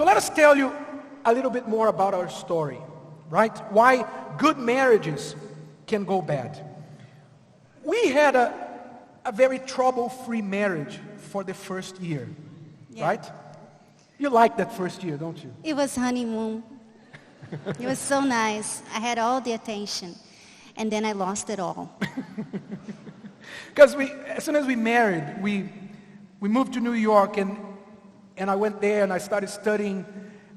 So let us tell you a little bit more about our story, right? Why good marriages can go bad. We had a very trouble-free marriage for the first year, right? You like that first year, don't you? It was honeymoon. It was so nice. I had all the attention. And then I lost it all. Because as soon as we married, we moved to New York, and I went there and I started studying.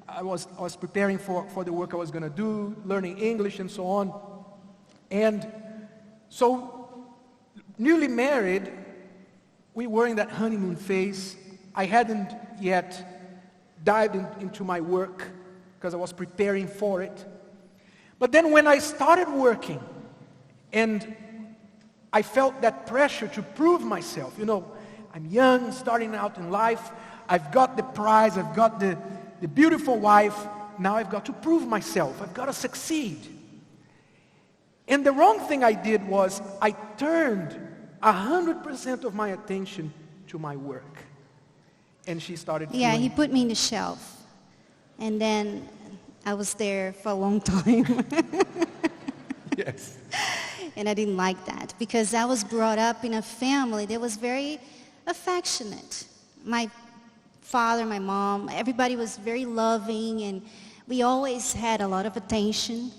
I was preparing for the work I was going to do, learning English and so on. And so, newly married, we were in that honeymoon phase. I hadn't yet dived into my work because I was preparing for it. But then when I started working and I felt that pressure to prove myself, you know, I'm young, starting out in life, I've got the prize, I've got the beautiful wife, now I've got to prove myself, I've got to succeed. And the wrong thing I did was I turned 100% of my attention to my work. And she started Yeah, feeling he put me in the shelf. And then I was there for a long time. Yes. And I didn't like that because I was brought up in a family that was very affectionate. My father, my mom, everybody was very loving, and we always had a lot of attention.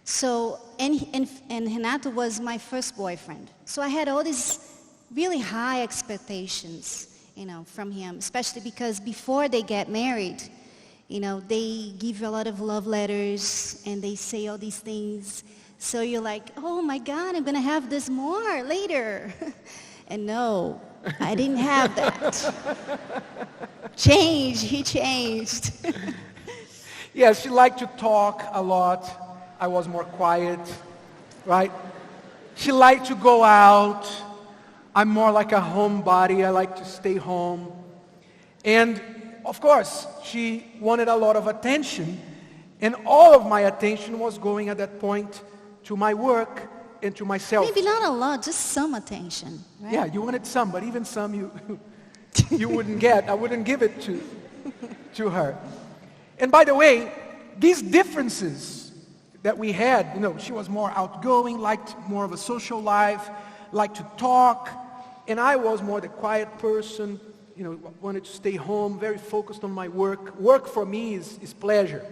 So, and Renato was my first boyfriend. So I had all these really high expectations, you know, from him, especially because before they get married, you know, they give you a lot of love letters and they say all these things. So you're like, oh my God, I'm going to have this more later. And no, I didn't have that. He changed. Yeah, she liked to talk a lot. I was more quiet, right? She liked to go out. I'm more like a homebody. I like to stay home. And of course, she wanted a lot of attention. And all of my attention was going at that point to my work and to myself. Maybe not a lot, just some attention, right? Yeah, you wanted some, but even some you wouldn't get. I wouldn't give it to her. And by the way, these differences that we had, you know, she was more outgoing, liked more of a social life, liked to talk, and I was more the quiet person, you know, wanted to stay home, very focused on my work. Work for me is pleasure.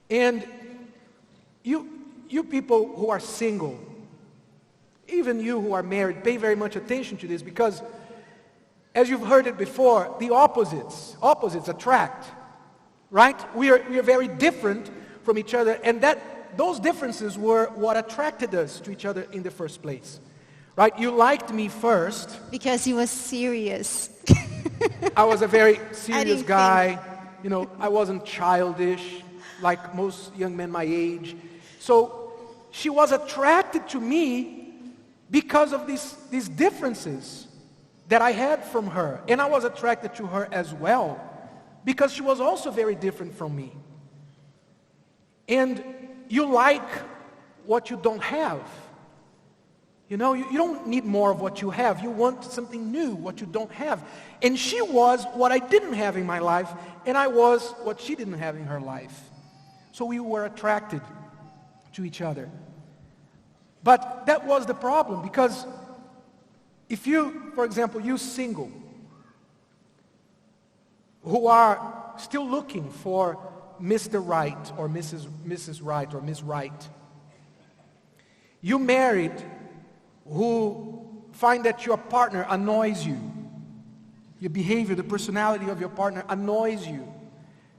And you people who are single, even you who are married, pay very much attention to this because, as you've heard it before, the opposites attract, right? We are very different from each other, and those differences were what attracted us to each other in the first place, right? You liked me first. Because he was serious. I was a very serious guy. You know, I wasn't childish like most young men my age. So she was attracted to me because of these differences that I had from her. And I was attracted to her as well because she was also very different from me. And you like what you don't have. You know, you don't need more of what you have. You want something new, what you don't have. And she was what I didn't have in my life, and I was what she didn't have in her life. So we were attracted to each other. But that was the problem, because if you, for example, you single, who are still looking for Mr. Right or Mrs. Right or Miss Right, you married who find that your partner annoys you, your behavior, the personality of your partner annoys you,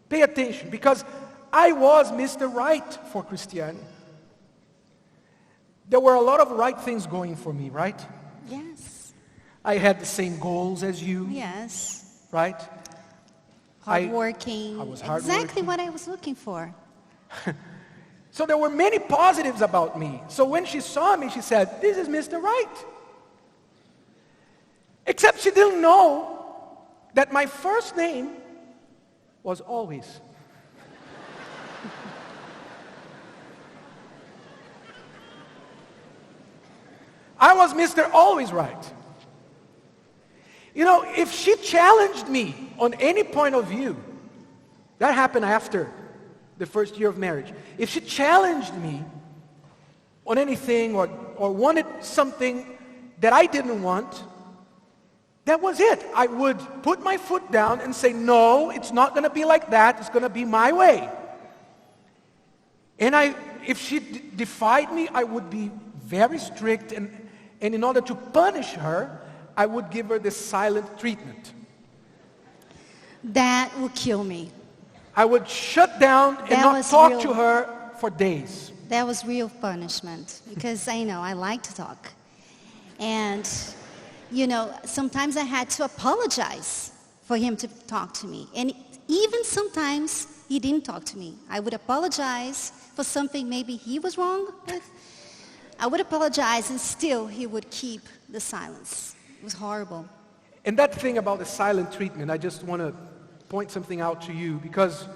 pay attention, because I was Mr. Right for Cristiane. There were a lot of right things going for me, right? Yes. I had the same goals as you. Yes. Right? Hardworking. I was hardworking. Exactly what I was looking for. So there were many positives about me. So when she saw me, she said, "This is Mr. Right." Except she didn't know that my first name was Always. I was Mr. Always Right. You know, if she challenged me on any point of view, that happened after the first year of marriage. If she challenged me on anything or wanted something that I didn't want, that was it. I would put my foot down and say, no, it's not going to be like that. It's going to be my way. And if she defied me, I would be very strict. And in order to punish her, I would give her the silent treatment. That will kill me. I would shut down and not talk to her for days. That was real punishment, because I know I like to talk. And, you know, sometimes I had to apologize for him to talk to me. And even sometimes he didn't talk to me. I would apologize for something maybe he was wrong with. I would apologize, and still he would keep the silence. It was horrible. And that thing about the silent treatment, I just want to point something out to you, because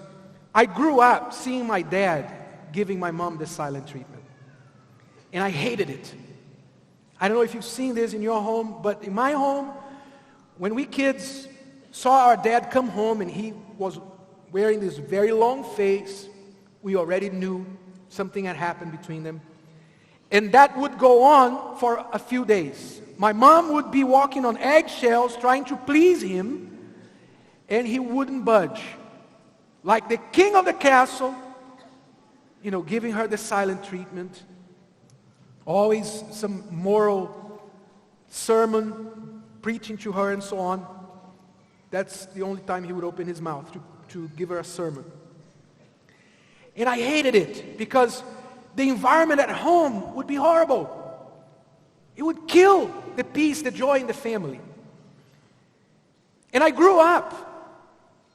I grew up seeing my dad giving my mom the silent treatment. And I hated it. I don't know if you've seen this in your home, but in my home, when we kids saw our dad come home and he was wearing this very long face, we already knew something had happened between them. And that would go on for a few days. My mom would be walking on eggshells trying to please him, and he wouldn't budge. Like the king of the castle, you know, giving her the silent treatment. Always some moral sermon, preaching to her and so on. That's the only time he would open his mouth, to give her a sermon. And I hated it, because the environment at home would be horrible. It would kill the peace, the joy in the family. And I grew up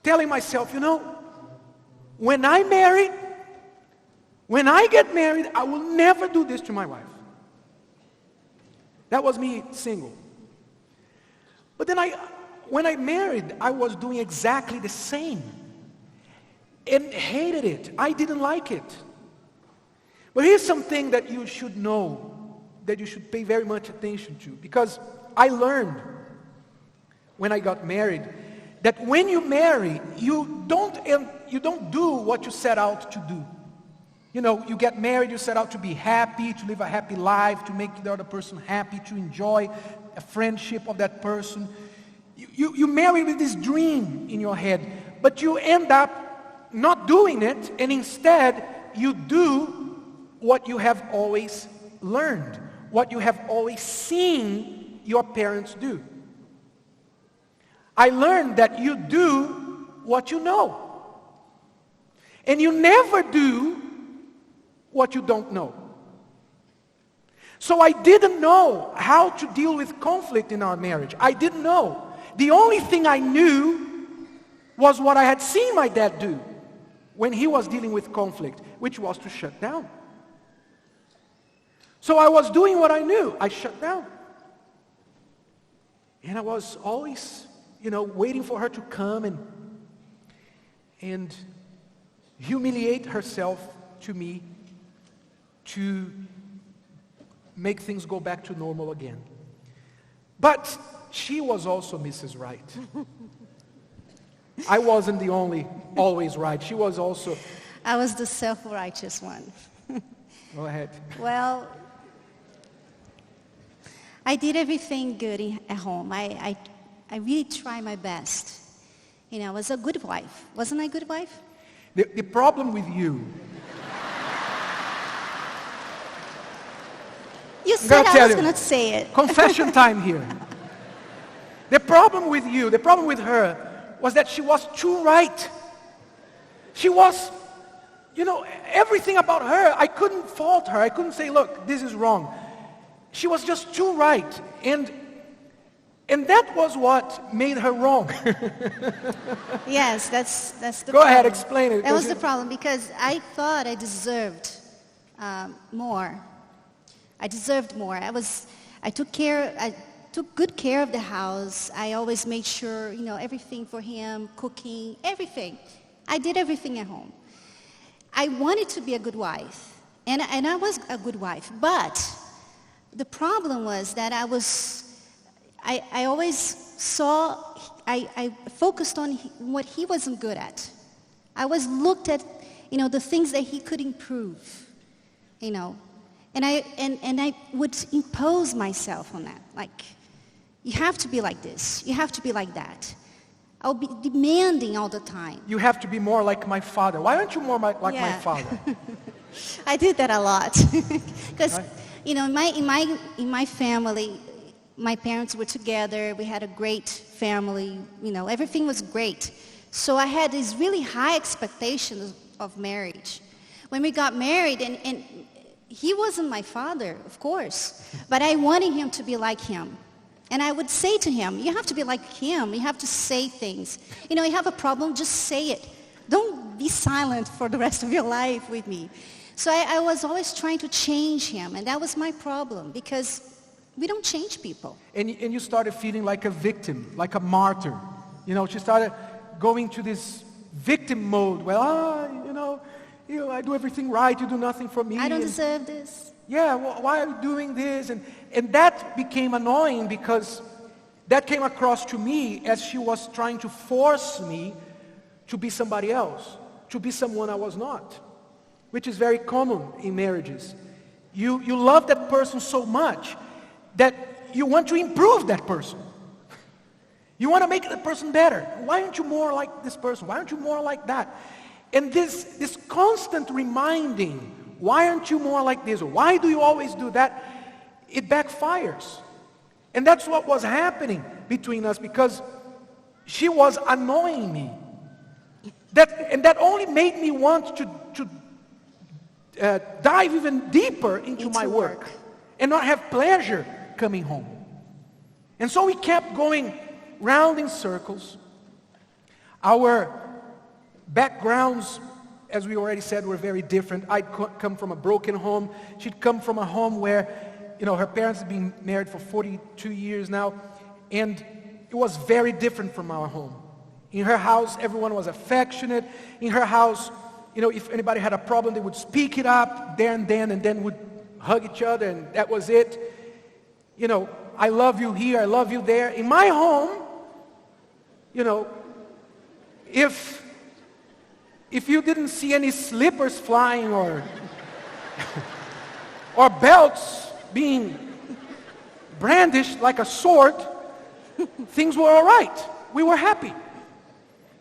telling myself, you know, when I get married, I will never do this to my wife. That was me single. But then when I married, I was doing exactly the same. And hated it. I didn't like it. But here's something that you should know, that you should pay very much attention to. Because I learned when I got married that when you marry, you don't do what you set out to do. You know, you get married, you set out to be happy, to live a happy life, to make the other person happy, to enjoy a friendship of that person. You marry with this dream in your head, but you end up not doing it, and instead you do what you have always learned, what you have always seen your parents do. I learned that you do what you know, and you never do what you don't know. So I didn't know how to deal with conflict in our marriage. I didn't know. The only thing I knew was what I had seen my dad do when he was dealing with conflict, which was to shut down. So I was doing what I knew. I shut down. And I was always, you know, waiting for her to come and humiliate herself to me to make things go back to normal again. But she was also Mrs. Right. I wasn't the only always right. She was also... I was the self-righteous one. Go ahead. Well, I did everything good at home. I really tried my best. You know, I was a good wife. Wasn't I a good wife? The problem with you... You said I was going to say it. Confession time here. The problem with you, the problem with her, was that she was too right. She was, you know, everything about her, I couldn't fault her. I couldn't say, look, this is wrong. She was just too right. And that was what made her wrong. Yes, that's the problem. Go ahead, explain it. That was the problem, because I thought I deserved more. I deserved more. I took good care of the house. I always made sure, you know, everything for him, cooking, everything. I did everything at home. I wanted to be a good wife, and I was a good wife. But the problem was that I always I focused on what he wasn't good at. I was looked at, the things that he could improve, and I would impose myself on that. Like, you have to be like this. You have to be like that. I'll be demanding all the time. You have to be more like my father. Why aren't you more like my father? I did that a lot. Because, in my family, my parents were together. We had a great family. Everything was great. So I had these really high expectations of marriage. When we got married, and he wasn't my father, of course, but I wanted him to be like him. And I would say to him, you have to be like him. You have to say things. You have a problem, just say it. Don't be silent for the rest of your life with me. So I was always trying to change him, and that was my problem, because we don't change people. And you started feeling like a victim, like a martyr. She started going to this victim mode where, I do everything right, you do nothing for me. I don't deserve this. Yeah, well, why are you doing this? And that became annoying, because that came across to me as she was trying to force me to be somebody else, to be someone I was not, which is very common in marriages. You love that person so much that you want to improve that person. You want to make that person better. Why aren't you more like this person? Why aren't you more like that? And this constant reminding, why aren't you more like this? Or why do you always do that? It backfires. And that's what was happening between us, because she was annoying me. That only made me want to dive even deeper into my work and not have pleasure coming home. And so we kept going round in circles. Our backgrounds, as we already said, were very different. I'd come from a broken home. She'd come from a home where, her parents had been married for 42 years now, and it was very different from our home. In her house, everyone was affectionate. In her house, if anybody had a problem, they would speak it up there and then would hug each other, and that was it. I love you here, I love you there. In my home, if you didn't see any slippers flying or belts being brandished like a sword, things were all right. We were happy.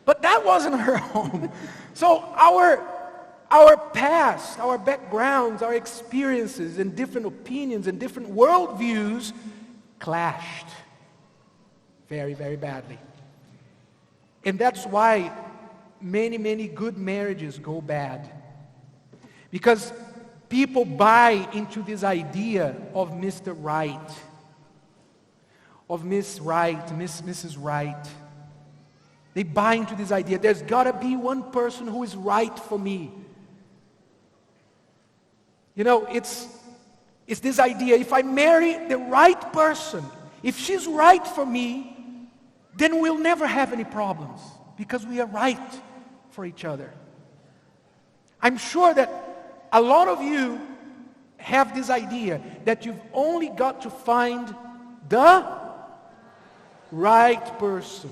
But that wasn't her home. So our past, our backgrounds, our experiences, and different opinions and different worldviews clashed very, very badly. And that's why many, many good marriages go bad. Because people buy into this idea of Mr. Right, of Miss Right, Mrs. Right. They buy into this idea, there's got to be one person who is right for me. It's this idea, if I marry the right person, if she's right for me, then we'll never have any problems, because we are right for each other. I'm sure that a lot of you have this idea that you've only got to find the right person.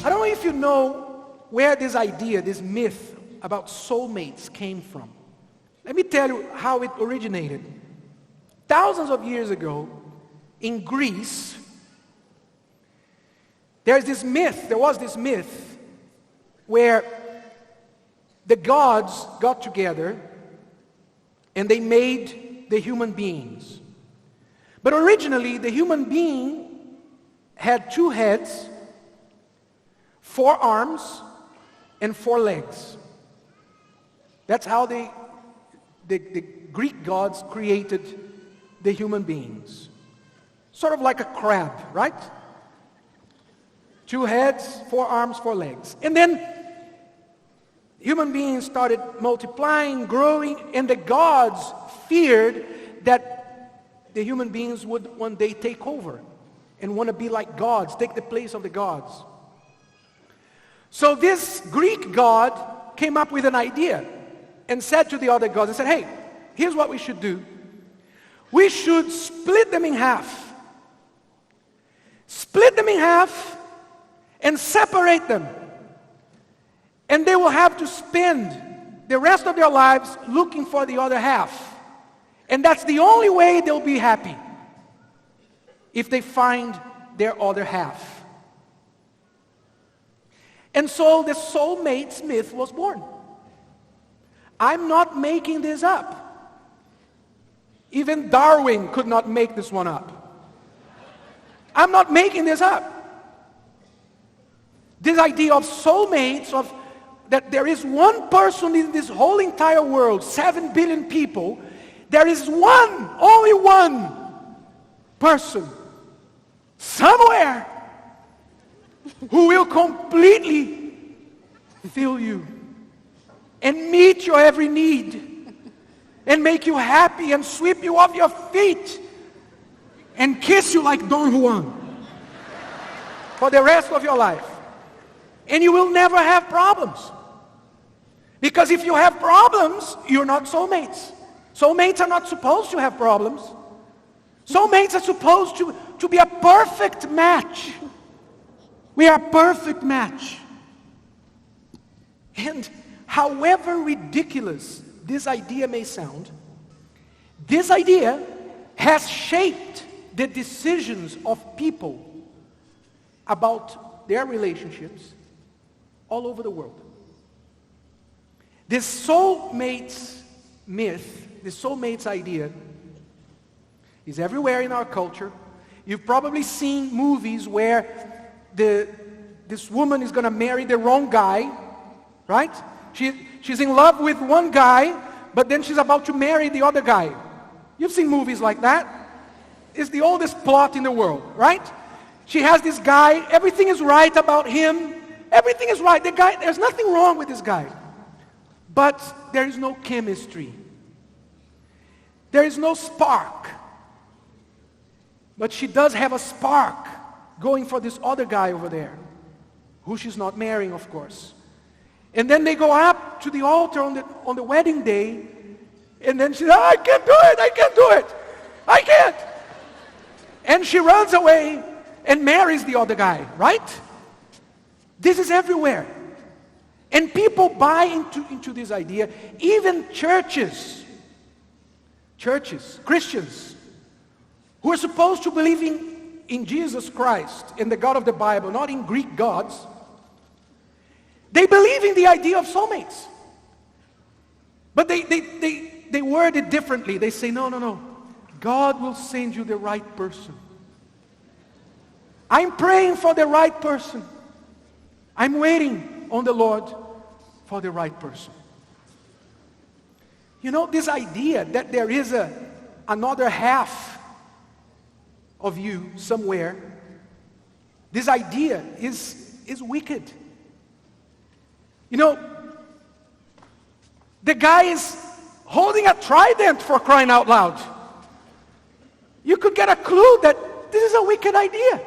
I don't know if you know where this idea, this myth about soulmates came from. Let me tell you how it originated. Thousands of years ago, in Greece, there was this myth where the gods got together and they made the human beings. But originally, the human being had 2 heads, 4 arms, and 4 legs. That's how the Greek gods created the human beings. Sort of like a crab, right? 2 heads, 4 arms, 4 legs. And then human beings started multiplying, growing, and the gods feared that the human beings would one day take over and want to be like gods, take the place of the gods. So this Greek god came up with an idea and said to the other gods, and said, hey, here's what we should do. we should split them in half. Split them in half and separate them. And they will have to spend the rest of their lives looking for the other half. And that's the only way they'll be happy, if they find their other half. And so the soulmates myth was born. I'm not making this up. Even Darwin could not make this one up. I'm not making this up. This idea of soulmates, of that there is one person in this whole entire world, 7 billion people, there is one, only one person, somewhere, who will completely fill you and meet your every need and make you happy and sweep you off your feet and kiss you like Don Juan for the rest of your life. And you will never have problems. Because if you have problems, you're not soulmates. Soulmates are not supposed to have problems. Soulmates are supposed to be a perfect match. We are a perfect match. And however ridiculous this idea may sound, this idea has shaped the decisions of people about their relationships all over the world. This soulmates myth, this soulmates idea, is everywhere in our culture. You've probably seen movies where this woman is going to marry the wrong guy, right? She's in love with one guy, but then she's about to marry the other guy. You've seen movies like that. It's the oldest plot in the world, right? She has this guy, everything is right about him. Everything is right. The guy, there's nothing wrong with this guy. But there is no chemistry. There is no spark. But she does have a spark going for this other guy over there, who she's not marrying, of course. And then they go up to the altar on the wedding day, and then she says, I can't do it. I can't. And she runs away and marries the other guy, right? This is everywhere. And people buy into this idea. Even churches, Christians, who are supposed to believe in Jesus Christ, in the God of the Bible, not in Greek gods, they believe in the idea of soulmates. But they word it differently. They say, no. God will send you the right person. I'm praying for the right person. I'm waiting on the Lord for the right person. You know, this idea that there is another half of you somewhere, this idea is wicked. You know, the guy is holding a trident, for crying out loud. You could get a clue that this is a wicked idea.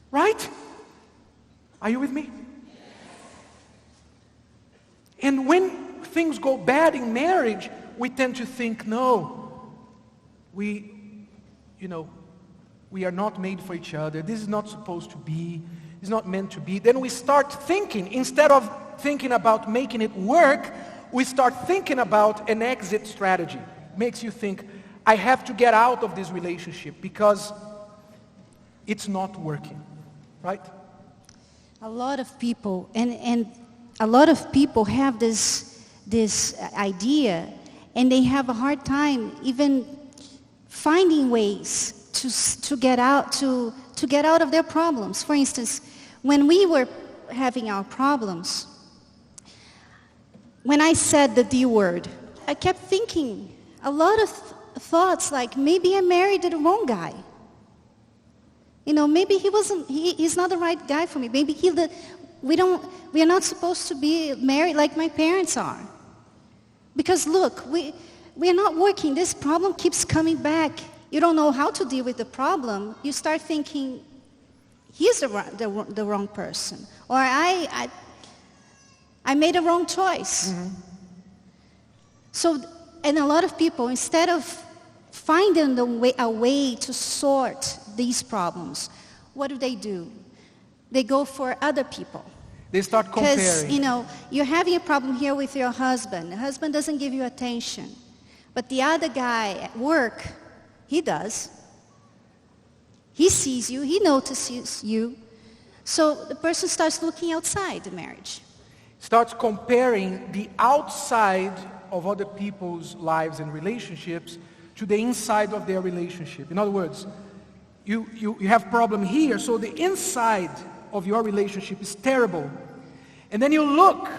Right? Are you with me? And when things go bad in marriage, we tend to think, no, we are not made for each other. This is not supposed to be. It's not meant to be. Then we start thinking, instead of thinking about making it work, we start thinking about an exit strategy. Makes you think, I have to get out of this relationship because it's not working. Right? A lot of people, and a lot of people have this idea, and they have a hard time even finding ways to get out of their problems. For instance, when we were having our problems, when I said the D word, I kept thinking a lot of thoughts like, maybe I married the wrong guy. You know, maybe he's not the right guy for me. Maybe we are not supposed to be married like my parents are. Because look, we are not working. This problem keeps coming back. You don't know how to deal with the problem. You start thinking, he's the wrong person. Or I made a wrong choice. Mm-hmm. So, and a lot of people, instead of finding a way to sort these problems, what do? They go for other people. They start Because, comparing. you're having a problem here with your husband. The husband doesn't give you attention. But the other guy at work, he does. He sees you. He notices you. So the person starts looking outside the marriage. Starts comparing the outside of other people's lives and relationships to the inside of their relationship. In other words, you have problem here, so the inside of your relationship is terrible. And then you look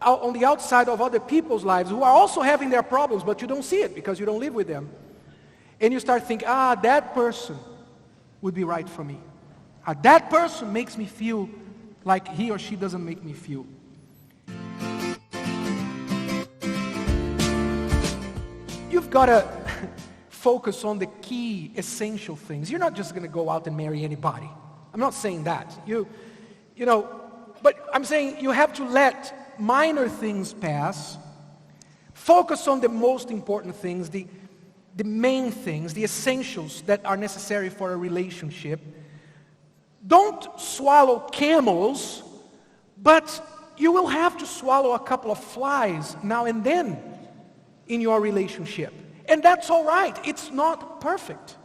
out on the outside of other people's lives who are also having their problems, but you don't see it because you don't live with them. And you start thinking, that person would be right for me. That person makes me feel like he or she doesn't make me feel. You've got to focus on the key, essential things. You're not just going to go out and marry anybody. I'm not saying that. But I'm saying you have to let minor things pass. Focus on the most important things, the main things, the essentials that are necessary for a relationship. Don't swallow camels, but you will have to swallow a couple of flies now and then in your relationship. And that's all right. It's not perfect.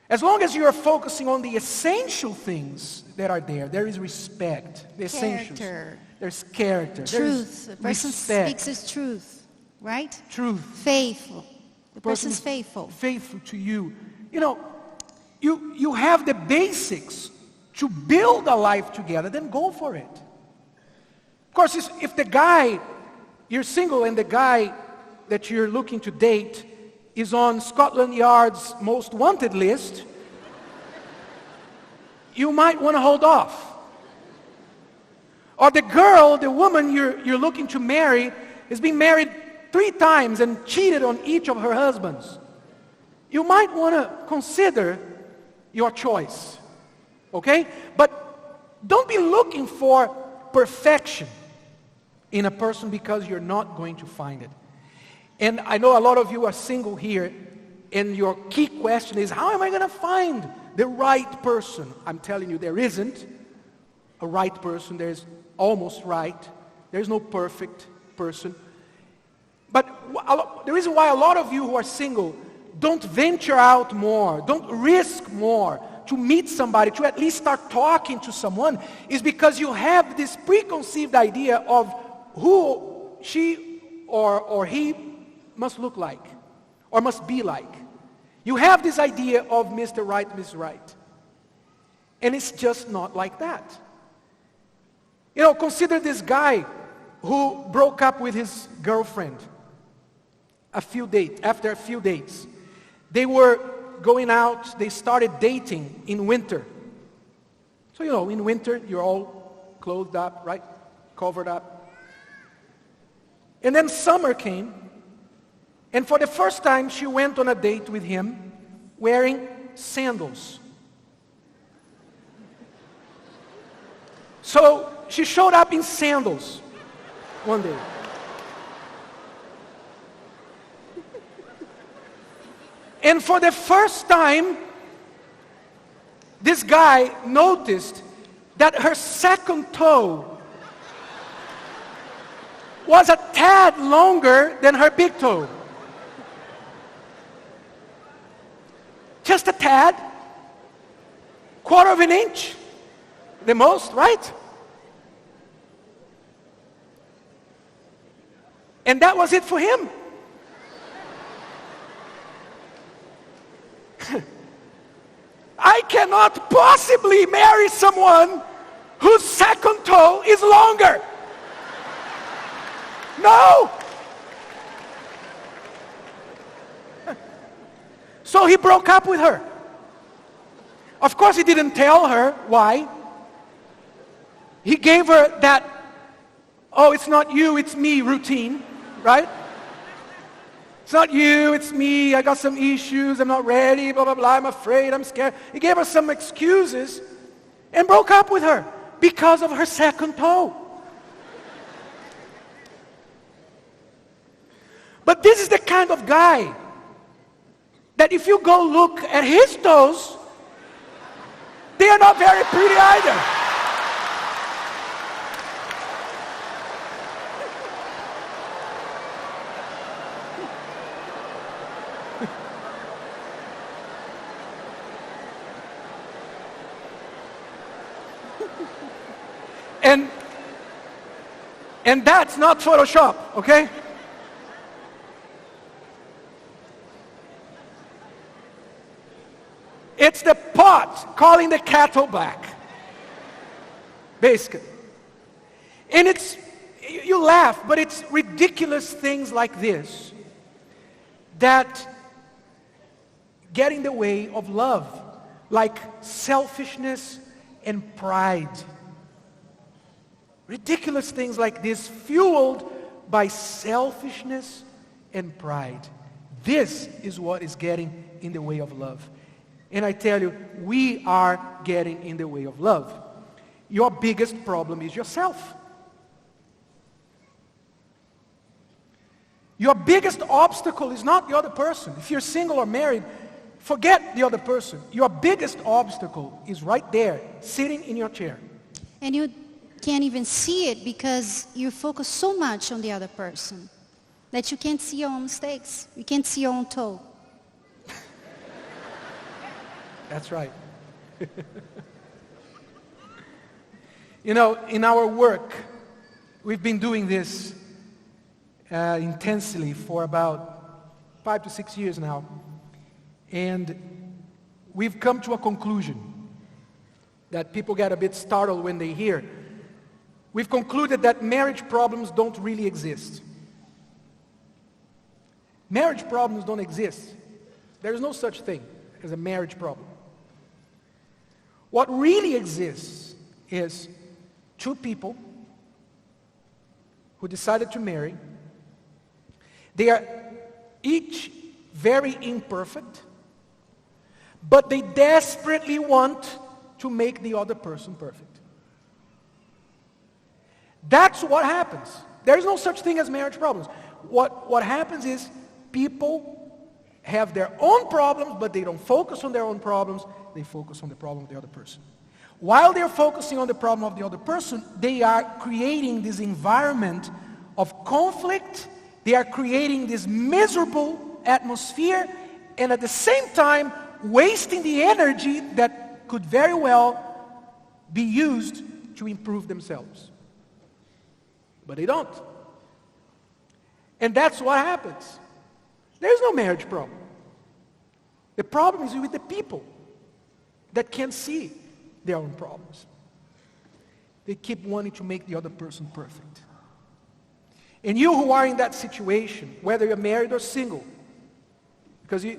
As long as you are focusing on the essential things that are there, there is respect. The essentials. Character. There's character. Truth. The person respect. speaks his truth, right? Truth. Faithful. The person's faithful. Faithful to you. You have the basics to build a life together, then go for it. Of course, if the guy, you're single and the guy that you're looking to date is on Scotland Yard's most wanted list, you might want to hold off. Or the woman you're looking to marry has been married 3 times and cheated on each of her husbands. You might want to consider your choice. Okay? But don't be looking for perfection in a person because you're not going to find it. And I know a lot of you are single here, and your key question is, how am I going to find the right person? I'm telling you, there isn't a right person. There's almost right. There's no perfect person. But the reason why a lot of you who are single don't venture out more, don't risk more to meet somebody, to at least start talking to someone, is because you have this preconceived idea of who she or he must look like or must be like. You have this idea of Mr. Right, Miss Right. And it's just not like that. Consider this guy who broke up with his girlfriend after a few dates. They were going out, they started dating in winter. So, in winter, you're all clothed up, right? Covered up. And then summer came, and for the first time, she went on a date with him wearing sandals. So, she showed up in sandals one day. And for the first time, this guy noticed that her second toe was a tad longer than her big toe. Just a tad. Quarter of an inch. The most, right? And that was it for him. I cannot possibly marry someone whose second toe is longer. No! So he broke up with her. Of course, he didn't tell her why. He gave her that, it's not you, it's me routine, right? It's not you, it's me, I got some issues, I'm not ready, blah, blah, blah, I'm afraid, I'm scared. He gave her some excuses and broke up with her because of her second toe. But this is the kind of guy that if you go look at his toes, they are not very pretty either. And that's not Photoshop, okay? It's the pot calling the kettle black, basically. And you laugh, but it's ridiculous things like this that get in the way of love, like selfishness and pride. Ridiculous things like this, fueled by selfishness and pride. This is what is getting in the way of love. And I tell you, we are getting in the way of love. Your biggest problem is yourself. Your biggest obstacle is not the other person. If you're single or married, forget the other person. Your biggest obstacle is right there, sitting in your chair. And you can't even see it because you focus so much on the other person that you can't see your own mistakes. You can't see your own toe. That's right. You know, in our work, we've been doing this intensely for about 5 to 6 years now. And we've come to a conclusion that people get a bit startled when they hear. We've concluded that marriage problems don't really exist. Marriage problems don't exist. There is no such thing as a marriage problem. What really exists is two people who decided to marry. They are each very imperfect, but they desperately want to make the other person perfect. That's what happens. There is no such thing as marriage problems. What happens is people have their own problems, but they don't focus on their own problems. They focus on the problem of the other person. While they're focusing on the problem of the other person, they are creating this environment of conflict. They are creating this miserable atmosphere, and at the same time, wasting the energy that could very well be used to improve themselves. But they don't. And that's what happens. There's no marriage problem. The problem is with the people that can't see their own problems. They keep wanting to make the other person perfect. And you who are in that situation, whether you're married or single, because a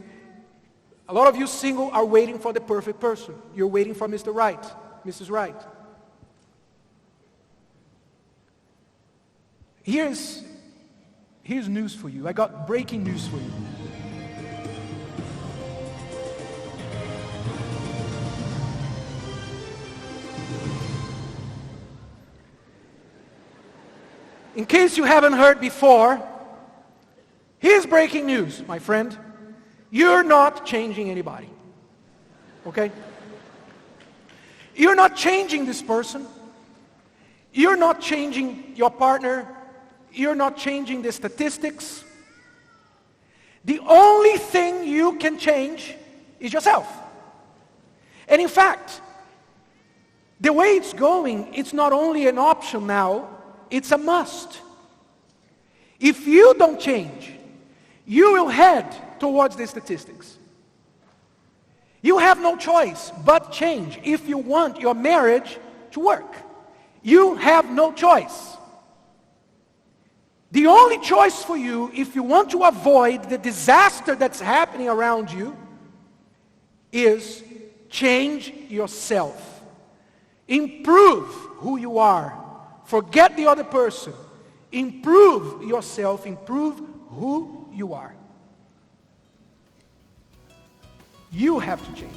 lot of you single are waiting for the perfect person. You're waiting for Mr. Right, Mrs. Right. Here's news for you. I got breaking news for you. In case you haven't heard before, here's breaking news, my friend. You're not changing anybody. Okay? You're not changing this person. You're not changing your partner. You're not changing the statistics. The only thing you can change is yourself. And in fact, the way it's going, it's not only an option now, it's a must. If you don't change, you will head towards the statistics. You have no choice but change if you want your marriage to work. You have no choice. The only choice for you, if you want to avoid the disaster that's happening around you, is change yourself. Improve who you are. Forget the other person. Improve yourself. Improve who you are. You have to change.